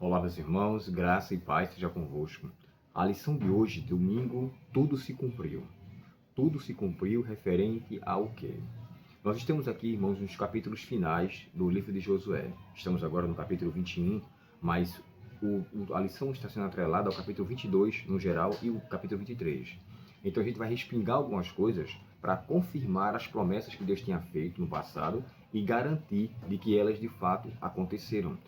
Olá, meus irmãos, graça e paz seja convosco. A lição de hoje, domingo, tudo se cumpriu. Tudo se cumpriu referente ao quê? Nós estamos aqui, irmãos, nos capítulos finais do livro de Josué. Estamos agora no capítulo 21, mas a lição está sendo atrelada ao capítulo 22 no geral e o capítulo 23. Então a gente vai respingar algumas coisas para confirmar as promessas que Deus tinha feito no passado e garantir de que elas de fato aconteceram.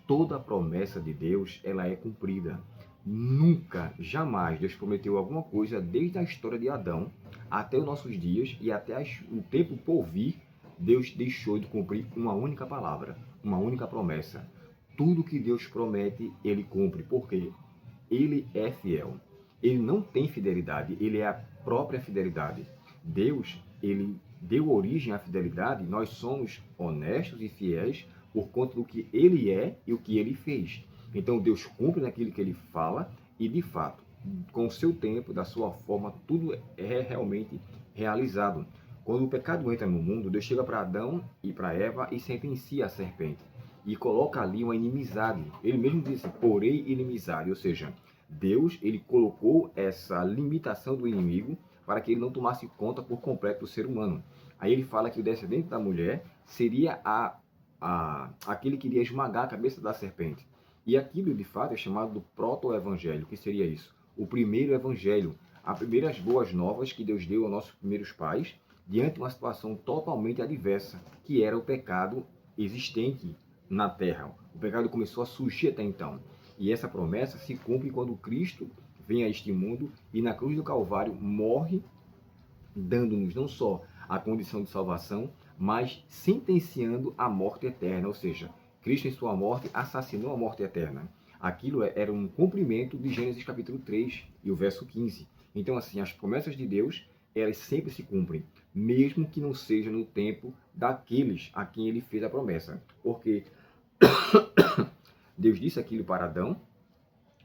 Toda promessa de Deus, ela é cumprida. Nunca, jamais Deus prometeu alguma coisa desde a história de Adão até os nossos dias e até o tempo por vir, Deus deixou de cumprir uma única palavra, uma única promessa. Tudo que Deus promete, Ele cumpre, porque Ele é fiel. Ele não tem fidelidade, Ele é a própria fidelidade. Deus, Ele deu origem à fidelidade, nós somos honestos e fiéis por conta do que Ele é e o que Ele fez. Então Deus cumpre naquilo que Ele fala e, de fato, com o seu tempo, da sua forma, tudo é realmente realizado. Quando o pecado entra no mundo, Deus chega para Adão e para Eva e sentencia a serpente e coloca ali uma inimizade. Ele mesmo disse, porém inimizade, ou seja, Deus, ele colocou essa limitação do inimigo para que ele não tomasse conta por completo do ser humano. Aí ele fala que o descendente da mulher seria aquele que iria esmagar a cabeça da serpente. E aquilo, de fato, é chamado do proto-evangelho. O que seria isso? O primeiro evangelho, as primeiras boas novas que Deus deu aos nossos primeiros pais, diante de uma situação totalmente adversa, que era o pecado existente na terra. O pecado começou a surgir até então. E essa promessa se cumpre quando Cristo vem a este mundo e na cruz do Calvário morre, dando-nos não só a condição de salvação, mas sentenciando a morte eterna, ou seja, Cristo em sua morte assassinou a morte eterna. Aquilo era um cumprimento de Gênesis capítulo 3 e o verso 15. Então, assim, as promessas de Deus, elas sempre se cumprem, mesmo que não seja no tempo daqueles a quem ele fez a promessa. Porque Deus disse aquilo para Adão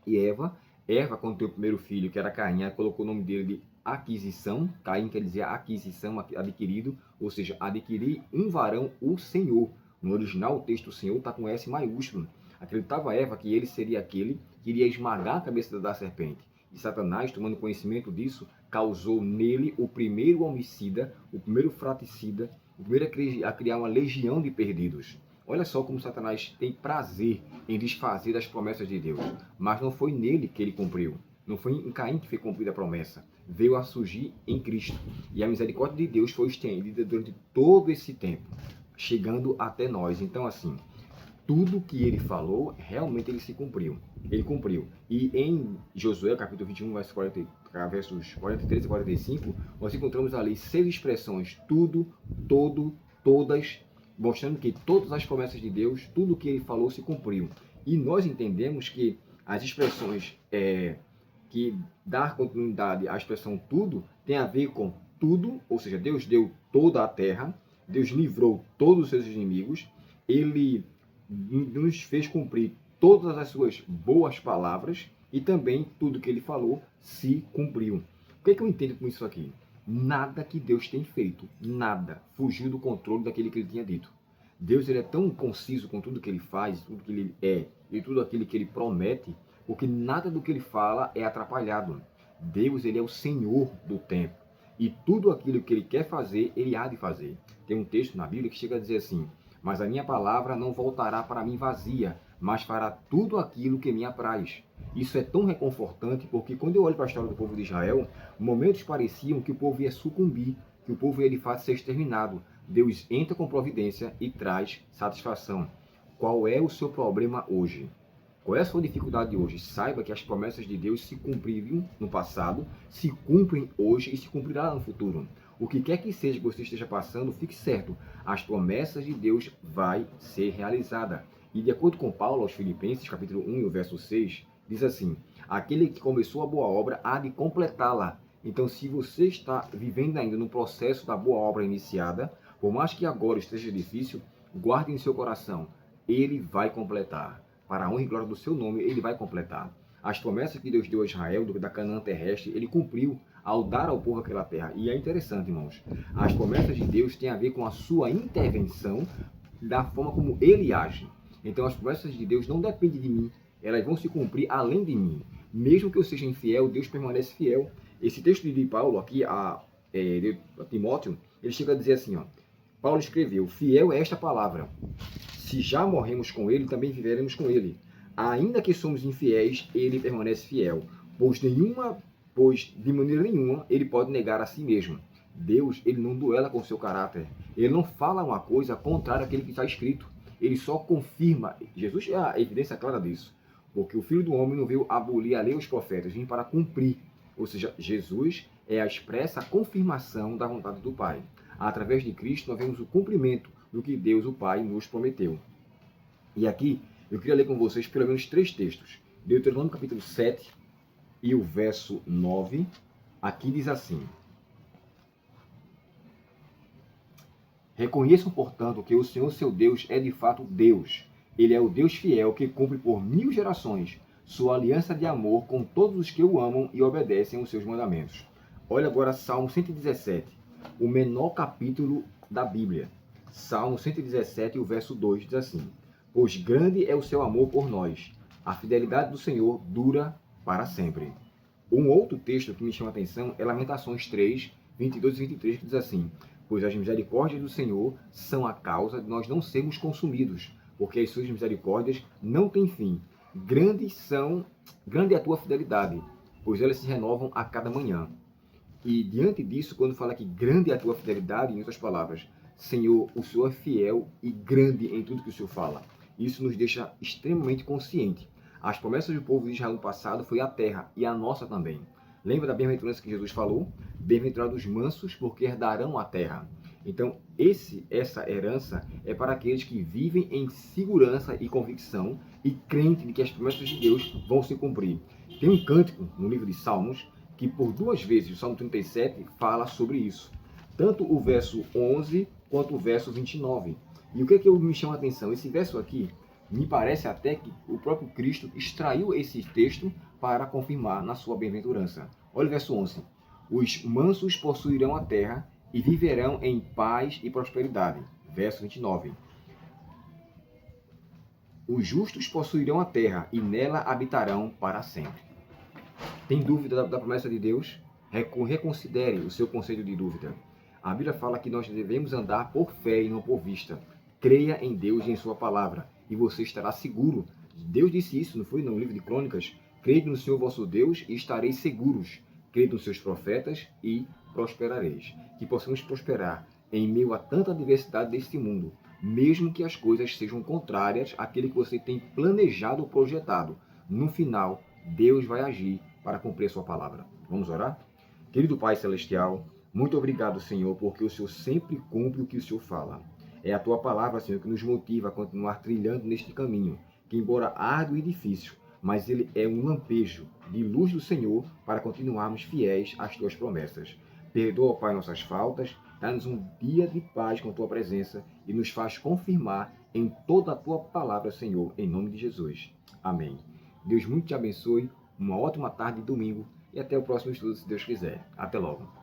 e Eva. Eva, quando teve o primeiro filho, que era Caim, colocou o nome dele de aquisição. Caim quer dizer aquisição, adquirido, ou seja, adquirir um varão, o Senhor. No original, o texto Senhor está com S maiúsculo. Acreditava Eva que ele seria aquele que iria esmagar a cabeça da serpente. E Satanás, tomando conhecimento disso, causou nele o primeiro homicida, o primeiro fratricida, o primeiro a criar uma legião de perdidos. Olha só como Satanás tem prazer em desfazer as promessas de Deus. Mas não foi nele que ele cumpriu. Não foi em Caim que foi cumprida a promessa. Veio a surgir em Cristo. E a misericórdia de Deus foi estendida durante todo esse tempo, chegando até nós. Então, assim, tudo que ele falou, realmente ele se cumpriu. Ele cumpriu. E em Josué, capítulo 21, versos 43 e 45, nós encontramos ali 6 expressões. Tudo, todo, todas, mostrando que todas as promessas de Deus, tudo que ele falou se cumpriu. E nós entendemos que as expressões que dar continuidade à expressão tudo, tem a ver com tudo, ou seja, Deus deu toda a terra, Deus livrou todos os seus inimigos, ele nos fez cumprir todas as suas boas palavras e também tudo que ele falou se cumpriu. O que é que eu entendo com isso aqui? Nada que Deus tem feito, nada fugiu do controle daquele que ele tinha dito. Deus, ele é tão conciso com tudo que ele faz, tudo que ele é e tudo aquilo que ele promete, porque nada do que ele fala é atrapalhado. Deus, ele é o Senhor do tempo. E tudo aquilo que ele quer fazer, ele há de fazer. Tem um texto na Bíblia que chega a dizer assim, mas a minha palavra não voltará para mim vazia, mas fará tudo aquilo que me apraz. Isso é tão reconfortante, porque quando eu olho para a história do povo de Israel, momentos pareciam que o povo ia sucumbir, que o povo ia de fato ser exterminado. Deus entra com providência e traz satisfação. Qual é o seu problema hoje? Qual é a sua dificuldade hoje? Saiba que as promessas de Deus se cumpriram no passado, se cumprem hoje e se cumprirá no futuro. O que quer que seja que você esteja passando, fique certo, as promessas de Deus vai ser realizada. E de acordo com Paulo aos Filipenses, capítulo 1 e o verso 6, diz assim, aquele que começou a boa obra há de completá-la. Então, se você está vivendo ainda no processo da boa obra iniciada, por mais que agora esteja difícil, guarde em seu coração, ele vai completar. Para a honra e glória do seu nome, ele vai completar. As promessas que Deus deu a Israel, da Canaã terrestre, ele cumpriu ao dar ao povo aquela terra. E é interessante, irmãos, as promessas de Deus têm a ver com a sua intervenção, da forma como ele age. Então, as promessas de Deus não dependem de mim, elas vão se cumprir além de mim. Mesmo que eu seja infiel, Deus permanece fiel. Esse texto de Paulo aqui, de Timóteo, ele chega a dizer assim, ó, Paulo escreveu, fiel é esta palavra, se já morremos com ele, também viveremos com ele. Ainda que somos infiéis, ele permanece fiel, pois de maneira nenhuma ele pode negar a si mesmo. Deus, ele não duela com o seu caráter. Ele não fala uma coisa contrária àquele que está escrito. Ele só confirma. Jesus é a evidência clara disso. Porque o Filho do Homem não veio abolir a lei e os profetas, vem para cumprir. Ou seja, Jesus é a expressa confirmação da vontade do Pai. Através de Cristo, nós vemos o cumprimento do que Deus, o Pai, nos prometeu. E aqui, eu queria ler com vocês pelo menos 3 textos. Deuteronômio capítulo 7 e o verso 9. Aqui diz assim: reconheçam, portanto, que o Senhor, seu Deus, é de fato Deus. Ele é o Deus fiel que cumpre por 1000 gerações sua aliança de amor com todos os que o amam e obedecem aos seus mandamentos. Olha agora Salmo 117, o menor capítulo da Bíblia. Salmo 117, o verso 2 diz assim: pois grande é o seu amor por nós, a fidelidade do Senhor dura para sempre. Um outro texto que me chama a atenção é Lamentações 3, 22 e 23, que diz assim: pois as misericórdias do Senhor são a causa de nós não sermos consumidos, porque as suas misericórdias não têm fim. Grande é a tua fidelidade, pois elas se renovam a cada manhã. E diante disso, quando fala que grande é a tua fidelidade, em outras palavras, Senhor, o Senhor é fiel e grande em tudo que o Senhor fala. Isso nos deixa extremamente consciente. As promessas do povo de Israel no passado foi a terra e a nossa também. Lembra da bem-aventurança que Jesus falou? Bem-aventurados os mansos, porque herdarão a terra. Então, essa herança é para aqueles que vivem em segurança e convicção e crente de que as promessas de Deus vão se cumprir. Tem um cântico no livro de Salmos que por 2 vezes, o Salmo 37, fala sobre isso. Tanto o verso 11 quanto o verso 29. E o que me chama a atenção? Esse verso aqui, me parece até que o próprio Cristo extraiu esse texto para confirmar na sua bem-aventurança. Olha o verso 11. Os mansos possuirão a terra e viverão em paz e prosperidade. Verso 29. Os justos possuirão a terra e nela habitarão para sempre. Tem dúvida da promessa de Deus? Reconsidere o seu conceito de dúvida. A Bíblia fala que nós devemos andar por fé e não por vista. Creia em Deus e em sua palavra, e você estará seguro. Deus disse isso, não foi no livro de Crônicas? Crede no Senhor vosso Deus e estareis seguros. Crede nos seus profetas e prosperareis. Que possamos prosperar em meio a tanta diversidade deste mundo, mesmo que as coisas sejam contrárias àquilo que você tem planejado ou projetado. No final, Deus vai agir para cumprir a sua palavra. Vamos orar? Querido Pai Celestial, muito obrigado, Senhor, porque o Senhor sempre cumpre o que o Senhor fala. É a Tua palavra, Senhor, que nos motiva a continuar trilhando neste caminho, que embora árduo e difícil, mas ele é um lampejo de luz do Senhor para continuarmos fiéis às Tuas promessas. Perdoa, Pai, nossas faltas, dá-nos um dia de paz com a Tua presença e nos faz confirmar em toda a Tua palavra, Senhor, em nome de Jesus. Amém. Deus muito te abençoe, uma ótima tarde de domingo e até o próximo estudo, se Deus quiser. Até logo.